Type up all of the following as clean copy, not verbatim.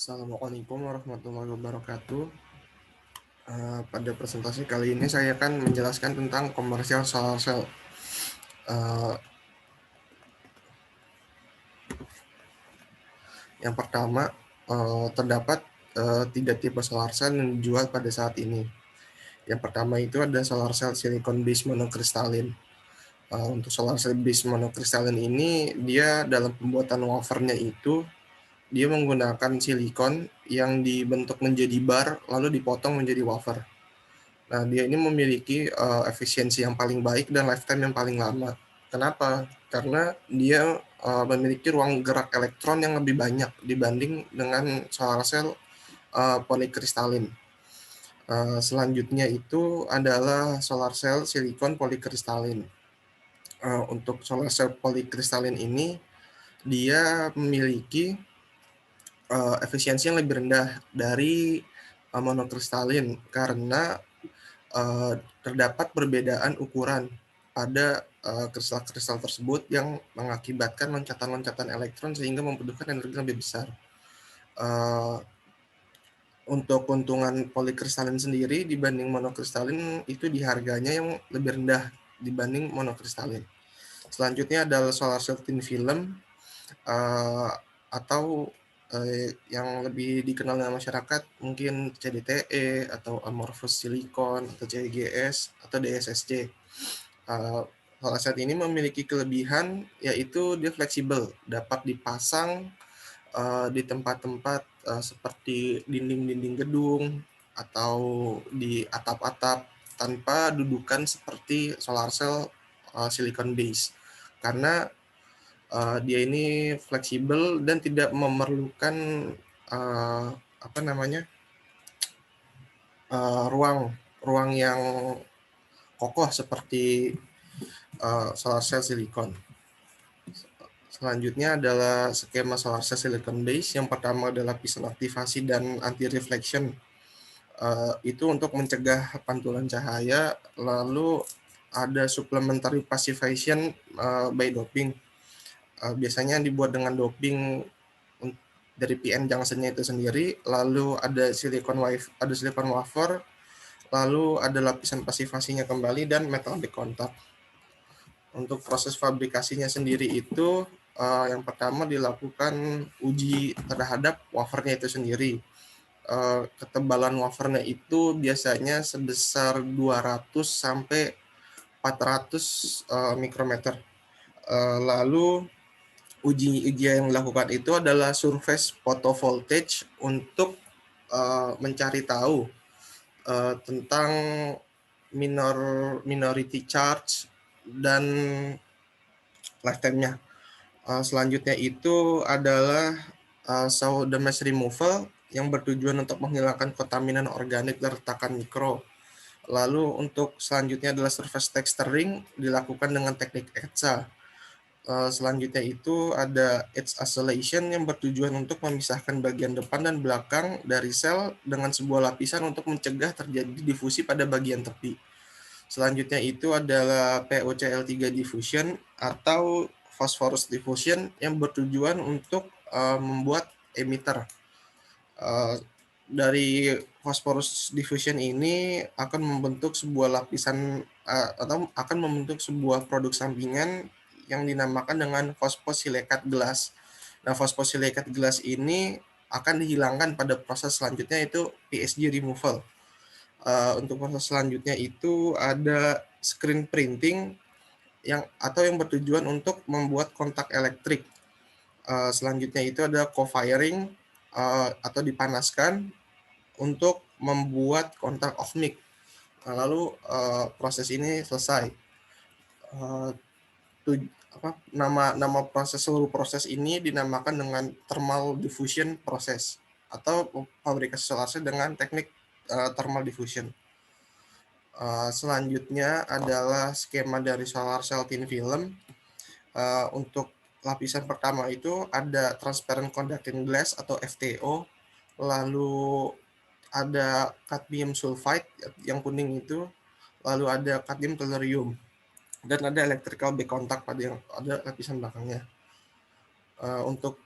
Assalamualaikum warahmatullahi wabarakatuh. Pada presentasi kali ini saya akan menjelaskan tentang komersial solar cell. Uh, yang pertama, terdapat 3 tipe solar cell yang dijual pada saat ini. Yang pertama itu ada solar cell silicon base monokristalin. Untuk solar cell base monokristalin ini, dia dalam pembuatan wafernya itu dia menggunakan silikon yang dibentuk menjadi bar lalu dipotong menjadi wafer. Nah, dia ini memiliki efisiensi yang paling baik dan lifetime yang paling lama. Kenapa? Karena dia memiliki ruang gerak elektron yang lebih banyak dibanding dengan solar cell polikristalin. Selanjutnya itu adalah solar cell silikon polikristalin. Untuk solar cell polikristalin ini, dia memiliki efisiensi yang lebih rendah dari monokristalin karena terdapat perbedaan ukuran pada kristal-kristal tersebut yang mengakibatkan loncatan-loncatan elektron sehingga membutuhkan energi lebih besar. Untuk keuntungan polikristalin sendiri dibanding monokristalin itu di harganya yang lebih rendah dibanding monokristalin. Selanjutnya adalah solar cell thin film atau yang lebih dikenal dengan masyarakat mungkin CDTE atau amorphous silicon atau CGS atau DSSC. Solar cell ini memiliki kelebihan yaitu dia fleksibel, dapat dipasang di tempat-tempat seperti dinding-dinding gedung atau di atap-atap tanpa dudukan seperti solar cell silicon base karena dia ini fleksibel dan tidak memerlukan ruang yang kokoh seperti solar cell silicon. Selanjutnya adalah skema solar cell silicon base. Yang pertama adalah lapisan aktivasi dan anti reflection. Itu untuk mencegah pantulan cahaya. Lalu ada supplementary passivation by doping. Biasanya dibuat dengan doping dari PN junction-nya itu sendiri, lalu ada silicon wafer, lalu ada lapisan pasivasinya kembali dan metal back contact. Untuk proses fabrikasinya sendiri itu yang pertama dilakukan uji terhadap wafernya itu sendiri. Ketebalan wafernya itu biasanya sebesar 200 sampai 400 mikrometer. Lalu uji yang dilakukan itu adalah surface photovoltage untuk mencari tahu tentang minority charge dan lifetime-nya. Selanjutnya itu adalah soda mass removal yang bertujuan untuk menghilangkan kontaminan organik dan retakan mikro. Lalu untuk selanjutnya adalah surface texturing dilakukan dengan teknik ETSA. Selanjutnya itu ada edge isolation yang bertujuan untuk memisahkan bagian depan dan belakang dari sel dengan sebuah lapisan untuk mencegah terjadi difusi pada bagian tepi. Selanjutnya itu adalah POCl3 diffusion atau phosphorus diffusion yang bertujuan untuk membuat emitter. Dari phosphorus diffusion ini akan membentuk sebuah lapisan atau akan membentuk sebuah produk sampingan yang dinamakan dengan fosfosilikat gelas. Nah, fosfosilikat gelas ini akan dihilangkan pada proses selanjutnya itu PSG removal. Untuk proses selanjutnya itu ada screen printing yang bertujuan untuk membuat kontak elektrik. Selanjutnya itu ada co-firing atau dipanaskan untuk membuat kontak off mic. Lalu proses ini selesai. Nama seluruh proses ini dinamakan dengan thermal diffusion process atau fabrikasi solar cell dengan teknik thermal diffusion. Selanjutnya adalah skema dari solar cell thin film. Untuk lapisan pertama itu ada transparent conducting glass atau FTO, lalu ada cadmium sulfide yang kuning itu, lalu ada cadmium tellurium, dan ada electrical back contact pada yang ada lapisan belakangnya. Untuk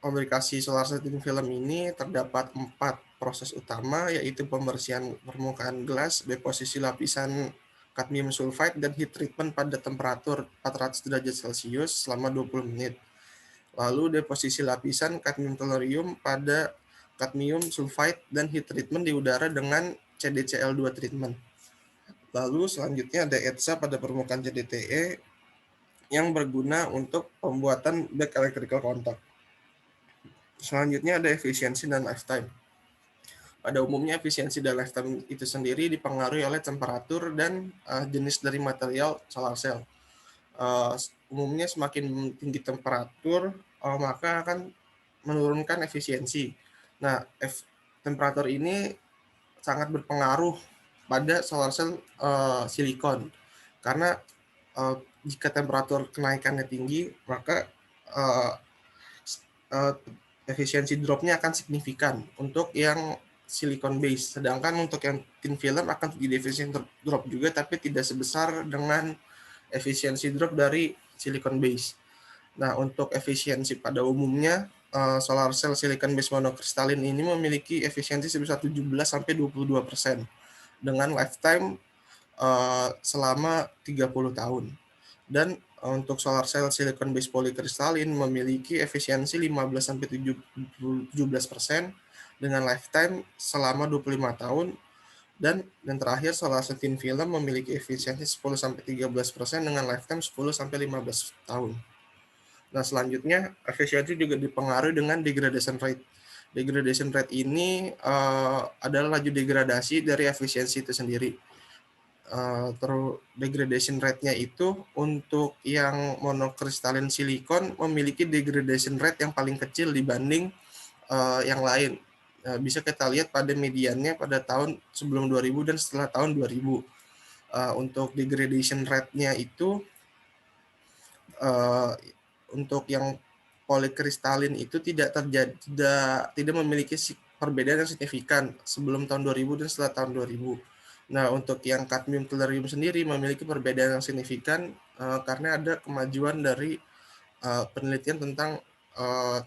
Fabrikasi solar cell thin film ini terdapat 4 proses utama, yaitu pembersihan permukaan gelas, deposisi lapisan kadmium sulfide, dan heat treatment pada temperatur 400 derajat Celcius selama 20 menit. Lalu deposisi lapisan kadmium tellurium pada kadmium sulfide dan heat treatment di udara dengan CdCl2 treatment. Lalu selanjutnya ada ETSA pada permukaan CdTe yang berguna untuk pembuatan back electrical contact. Selanjutnya ada efisiensi dan lifetime. Pada umumnya efisiensi dan lifetime itu sendiri dipengaruhi oleh temperatur dan jenis dari material solar cell. Umumnya semakin tinggi temperatur, maka akan menurunkan efisiensi. Nah, temperatur ini sangat berpengaruh pada solar cell silikon, karena jika temperatur kenaikannya tinggi, maka uh, uh, efisiensi dropnya akan signifikan untuk yang silicon base. Sedangkan untuk yang thin film akan terjadi efisiensi drop juga, tapi tidak sebesar dengan efisiensi drop dari silicon base. Nah, untuk efisiensi pada umumnya, solar cell silicon base monokristalin ini memiliki efisiensi sebesar 17-22% dengan lifetime selama 30 tahun. Dan untuk solar cell silicon base polykristalin memiliki efisiensi 15-17% dengan lifetime selama 25 tahun. Dan terakhir solar cell thin film memiliki efisiensi 10-13% dengan lifetime 10-15 tahun. Nah, selanjutnya efisiensi juga dipengaruhi dengan degradation rate. Degradation rate ini adalah laju degradasi dari efisiensi itu sendiri. Terus degradation rate-nya itu untuk yang monokristalin silikon memiliki degradation rate yang paling kecil dibanding yang lain. Bisa kita lihat pada mediannya pada tahun sebelum 2000 dan setelah tahun 2000. Untuk degradation rate-nya itu untuk yang polikristalin itu tidak terjadi, tidak memiliki perbedaan yang signifikan sebelum tahun 2000 dan setelah tahun 2000. Nah, untuk yang kadmium tellurium sendiri memiliki perbedaan yang signifikan karena ada kemajuan dari penelitian tentang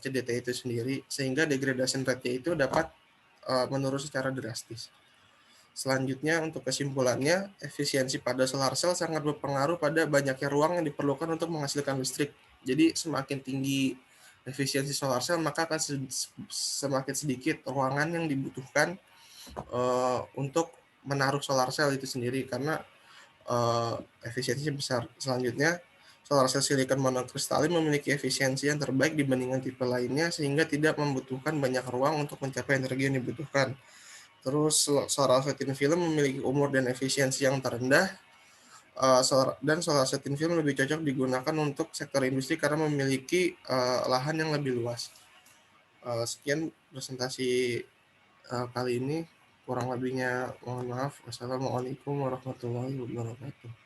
CDT itu sendiri, sehingga degradation rate-nya itu dapat menurun secara drastis. Selanjutnya, untuk kesimpulannya, efisiensi pada solar cell sangat berpengaruh pada banyaknya ruang yang diperlukan untuk menghasilkan listrik. Jadi, semakin tinggi efisiensi solar cell, maka akan semakin sedikit ruangan yang dibutuhkan untuk menaruh solar cell itu sendiri, karena efisiensinya besar. Selanjutnya, solar cell silicon monokristalin memiliki efisiensi yang terbaik dibandingkan tipe lainnya, sehingga tidak membutuhkan banyak ruang untuk mencapai energi yang dibutuhkan. Terus solar cell thin film memiliki umur dan efisiensi yang terendah, dan solar cell thin film lebih cocok digunakan untuk sektor industri karena memiliki lahan yang lebih luas. Sekian presentasi kali ini, kurang lebihnya mohon maaf. Wassalamualaikum warahmatullahi wabarakatuh.